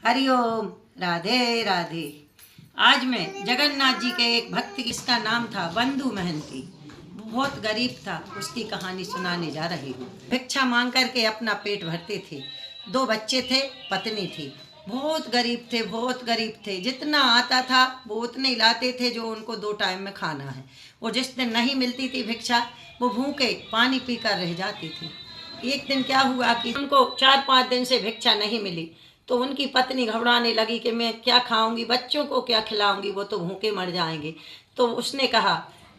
हरिओम। राधे राधे। आज मैं जगन्नाथ जी के एक भक्त जिसका नाम था बंधु महंती, बहुत गरीब था, उसकी कहानी सुनाने जा रही हूँ। भिक्षा मांग करके अपना पेट भरते थे। 2 बच्चे थे, पत्नी थी। बहुत गरीब थे, बहुत गरीब थे। जितना आता था वो उतने ही लाते थे जो उनको 2 टाइम में खाना है। और जिस दिन नहीं मिलती थी भिक्षा, वो भूखे पानी पीकर रह जाती थी। एक दिन क्या हुआ कि उनको 4-5 दिन से भिक्षा नहीं मिली, तो उनकी पत्नी घबराने लगी कि मैं क्या खाऊंगी, बच्चों को क्या खिलाऊंगी, वो तो भूखे मर जाएंगे। तो उसने कहा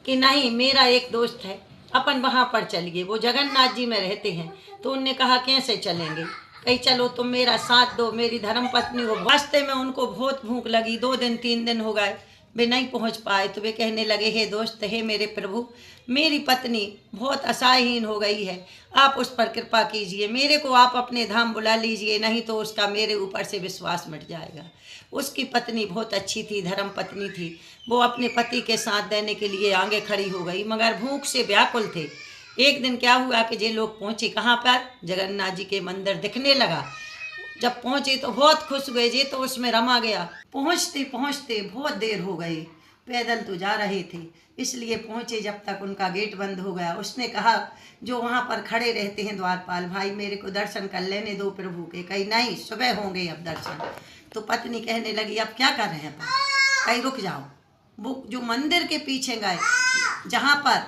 कि नहीं, मेरा एक दोस्त है, अपन वहाँ पर चलिए, वो जगन्नाथ जी में रहते हैं। तो उनने कहा कैसे चलेंगे? कहीं चलो तुम मेरा साथ दो, मेरी धर्म पत्नी हो। रास्ते में उनको बहुत भूख लगी, 2 दिन 3 दिन हो गए, वे नहीं पहुंच पाए। तो वे कहने लगे, हे दोस्त, हे मेरे प्रभु, मेरी पत्नी बहुत असहायहीन हो गई है, आप उस पर कृपा कीजिए, मेरे को आप अपने धाम बुला लीजिए, नहीं तो उसका मेरे ऊपर से विश्वास मिट जाएगा। उसकी पत्नी बहुत अच्छी थी, धर्म पत्नी थी। वो अपने पति के साथ देने के लिए आगे खड़ी हो गई, मगर भूख से व्याकुल थे। एक दिन क्या हुआ कि ये लोग पहुंचे कहाँ पर? जगन्नाथ जी के मंदिर दिखने लगा। जब पहुंचे तो बहुत खुश हुए, ये तो उसमें रमा गया। पहुंचते पहुंचते बहुत देर हो गई, पैदल तो जा रहे थे, इसलिए पहुंचे जब तक उनका गेट बंद हो गया। उसने कहा, जो वहां पर खड़े रहते हैं द्वारपाल भाई, मेरे को दर्शन कर लेने दो प्रभु के। कहीं नहीं, सुबह होंगे अब दर्शन। तो पत्नी कहने लगी, अब क्या कर रहे हैं अपन? कहीं रुक जाओ। वो जो मंदिर के पीछे गए, जहाँ पर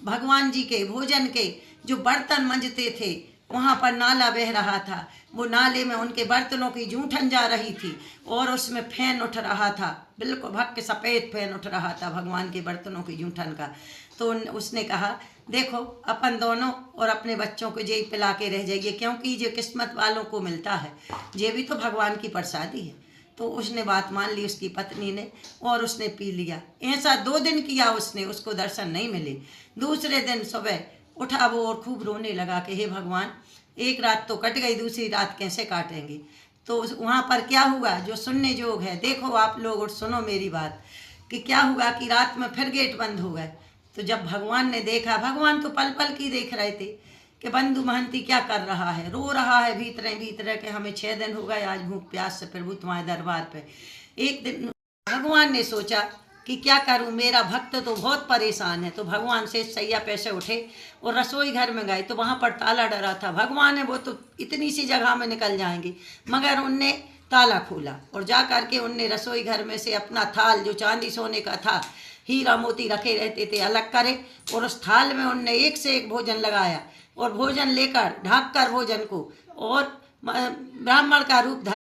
भगवान जी के भोजन के जो बर्तन मंजते थे, वहाँ पर नाला बह रहा था। वो नाले में उनके बर्तनों की जूठन जा रही थी और उसमें फैन उठ रहा था, बिल्कुल भक्के सफ़ेद फैन उठ रहा था भगवान के बर्तनों की जूठन का। तो उसने कहा, देखो अपन दोनों और अपने बच्चों को ये पिला के रह जाइए, क्योंकि जो किस्मत वालों को मिलता है ये भी तो भगवान की प्रसादी है। तो उसने बात मान ली उसकी पत्नी ने, और उसने पी लिया। ऐसा 2 दिन किया उसने, उसको दर्शन नहीं मिले। दूसरे दिन सुबह उठा वो और खूब रोने लगा कि हे भगवान, एक रात तो कट गई, दूसरी रात कैसे काटेंगे? तो वहाँ पर क्या हुआ जो सुनने जोग है, देखो आप लोग और सुनो मेरी बात, कि क्या हुआ कि रात में फिर गेट बंद हो गए। तो जब भगवान ने देखा, भगवान तो पल पल की देख रहे थे कि बंधु महंती क्या कर रहा है, रो रहा है भीतरे भीतरे के हमें 6 दिन हो गए आज भूख प्यास से प्रभु तुम्हारे दरबार पे। एक दिन भगवान ने सोचा कि क्या करूं, मेरा भक्त तो बहुत परेशान है। तो भगवान से सैया पैसे उठे और रसोई घर में गए, तो वहाँ पर ताला डरा था। भगवान है वो तो इतनी सी जगह में निकल जाएंगे, मगर उनने ताला खोला और जा करके उनने रसोई घर में से अपना थाल, जो चांदी सोने का था, हीरा मोती रखे रहते थे, अलग करे, और उस थाल में उनने एक से एक भोजन लगाया और भोजन लेकर ढक कर भोजन को, और ब्राह्मण का रूप